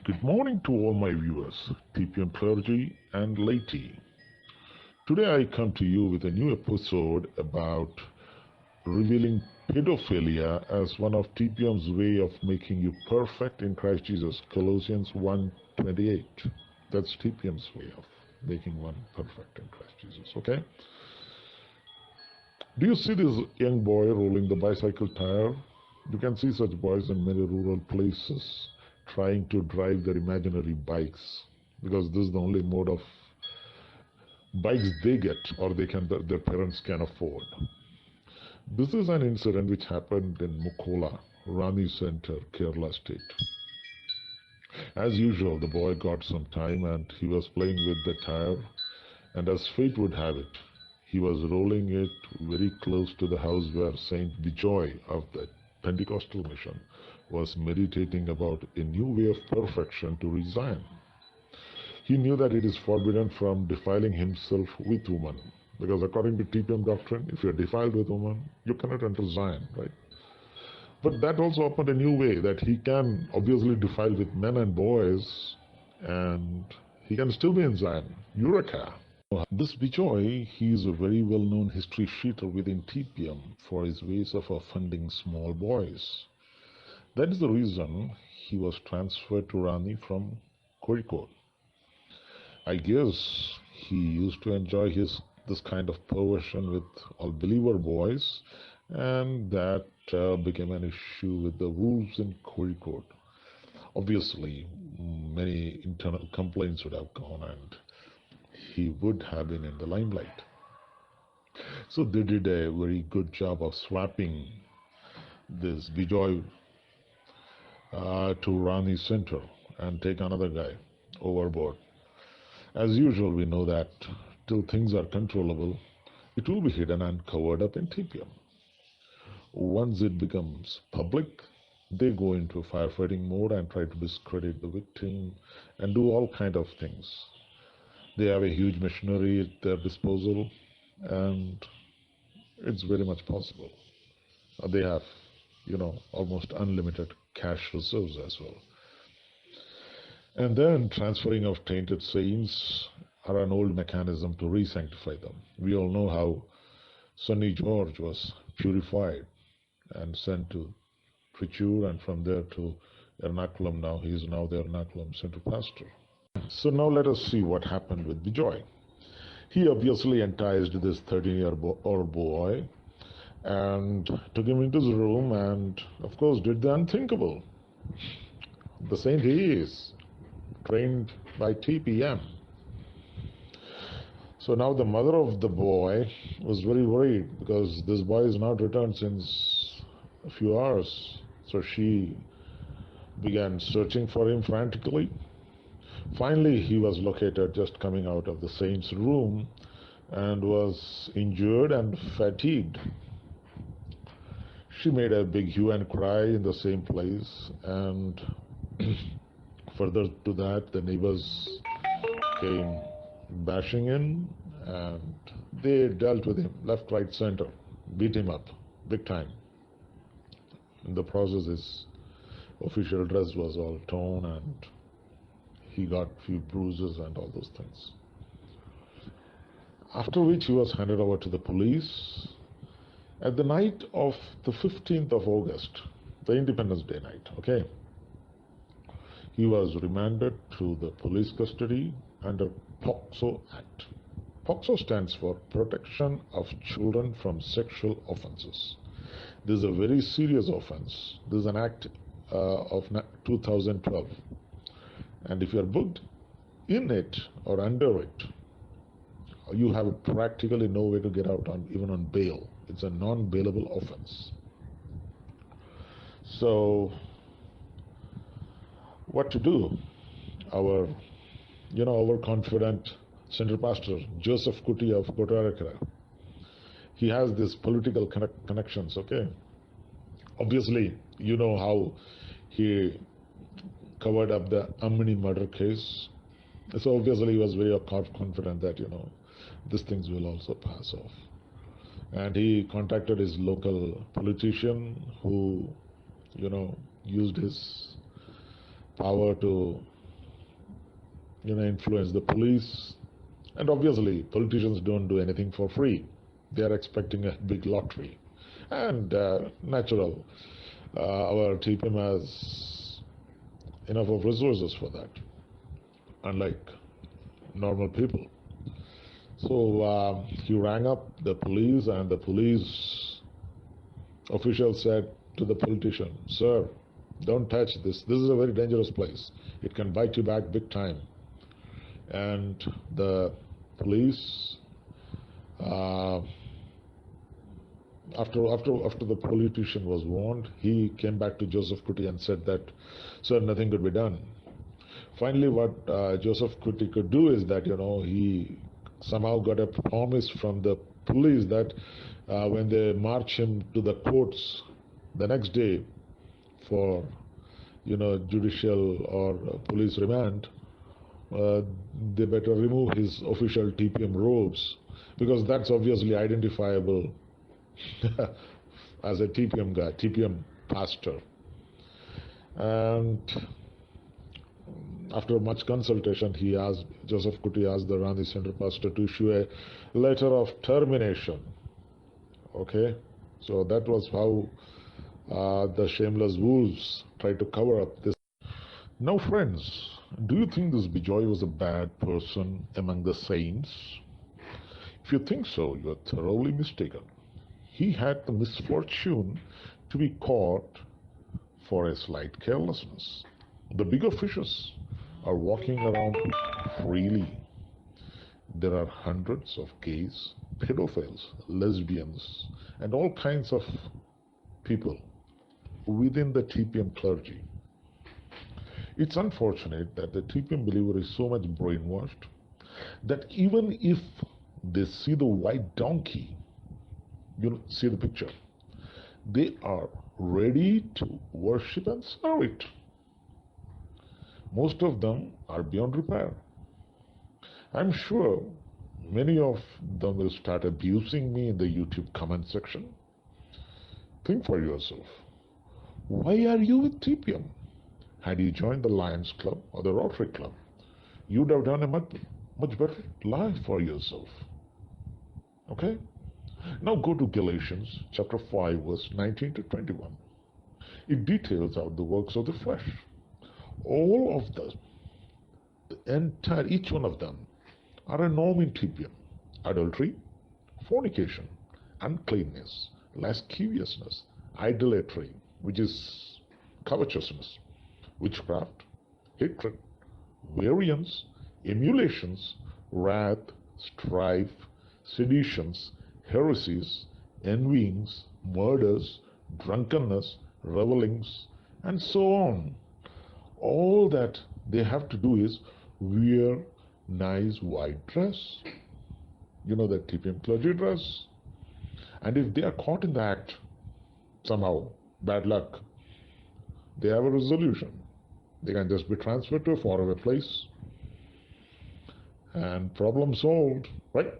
Good morning to all my viewers, TPM clergy and laity. Today I come to you with a new episode about revealing pedophilia as one of TPM's way of making you perfect in Christ Jesus, Colossians 1:28. That's TPM's way of making one perfect in Christ Jesus, okay? Do you see this young boy rolling the bicycle tire? You can see such boys in many rural places trying to drive their imaginary bikes because this is the only mode of bikes they get or their parents can afford. This is an incident which happened in Mukkada, Ranni Center, Kerala state. As usual, the boy got some time and he was playing with the tire, and as fate would have it, he was rolling it very close to the house where Saint Bijoy of the Pentecostal mission was meditating about a new way of perfection to resign. He knew that it is forbidden from defiling himself with woman, because according to TPM doctrine, if you are defiled with woman, you cannot enter Zion, right? But that also opened a new way that he can obviously defile with men and boys, and he can still be in Zion. Eureka! This Bijoy, he is a very well-known history sheeter within TPM for his ways of offending small boys. That is the reason he was transferred to Ranni from Kozhikode. I guess he used to enjoy this kind of perversion with all believer boys, and that became an issue with the wolves in Kozhikode. Obviously, many internal complaints would have gone and he would have been in the limelight. So they did a very good job of swapping this Bijoy to Ranni Center and take another guy overboard. As usual, we know that till things are controllable, it will be hidden and covered up in TPM. Once it becomes public, they go into firefighting mode and try to discredit the victim and do all kind of things. They have a huge machinery at their disposal, and it's very much possible. They have, almost unlimited cash reserves as well. And then transferring of tainted saints are an old mechanism to re-sanctify them. We all know how Sonny George was purified and sent to Trichur, and from there to Ernakulam. Now he is now the Ernakulam Center pastor. So now let us see what happened with Bijoy. He obviously enticed this 13-year-old boy and took him into his room and, of course, did the unthinkable. The saint he is, trained by TPM. So now the mother of the boy was very worried because this boy is not returned since a few hours. So she began searching for him frantically. Finally, he was located just coming out of the saint's room and was injured and fatigued. She made a big hue and cry in the same place, and further to that, the neighbors came bashing in and they dealt with him left, right, center, beat him up big time. In the process, his official dress was all torn and he got a few bruises and all those things. After which he was handed over to the police. At the night of the 15th of August, the Independence Day night, okay, he was remanded to the police custody under POCSO Act. POCSO stands for Protection of Children from Sexual Offenses. This is a very serious offense. This is an act of 2012. And if you are booked in it or under it, you have practically no way to get out even on bail. It's a non-bailable offense. So what to do? Our confident center pastor, Joseph Kuti of Kotarakara, he has these political connections, okay? Obviously, you know how he covered up the Amini murder case. So obviously he was very confident that, these things will also pass off. And he contacted his local politician who, used his power to influence the police. And obviously, politicians don't do anything for free. They are expecting a big lottery. And natural, our TPM has enough of resources for that, unlike normal people. So he rang up the police, and the police official said to the politician, "Sir, don't touch this. This is a very dangerous place. It can bite you back big time." And the police, uh, after the politician was warned, he came back to Joseph Kuti and said that, "Sir, nothing could be done." Finally, what Joseph Kuti could do is that he somehow got a promise from the police that when they march him to the courts the next day for judicial or police remand, they better remove his official TPM robes, because that's obviously identifiable as a TPM guy, TPM pastor. And after much consultation, Joseph Kuti asked the Ranni Center pastor to issue a letter of termination. Okay, so that was how the shameless wolves tried to cover up this. Now, friends, do you think this Bijoy was a bad person among the saints? If you think so, you are thoroughly mistaken. He had the misfortune to be caught for a slight carelessness. The bigger fishes are walking around freely. There are hundreds of gays, pedophiles, lesbians, and all kinds of people within the TPM clergy. It's unfortunate that the TPM believer is so much brainwashed that even if they see the white donkey, see the picture, they are ready to worship and serve it. Most of them are beyond repair. I'm sure many of them will start abusing me in the YouTube comment section. Think for yourself. Why are you with TPM? Had you joined the Lions Club or the Rotary Club, you'd have done a much better life for yourself. Okay? Now go to Galatians chapter 5, verse 19 to 21. It details out the works of the flesh. All of them, each one of them, are a norm in TPM. Adultery, fornication, uncleanness, lasciviousness, idolatry, which is covetousness, witchcraft, hatred, variance, emulations, wrath, strife, seditions, heresies, envyings, murders, drunkenness, revelings, and so on. All that they have to do is wear nice white dress, that TPM clergy dress. And if they are caught in the act, somehow, bad luck, they have a resolution. They can just be transferred to a faraway place and problem solved, right?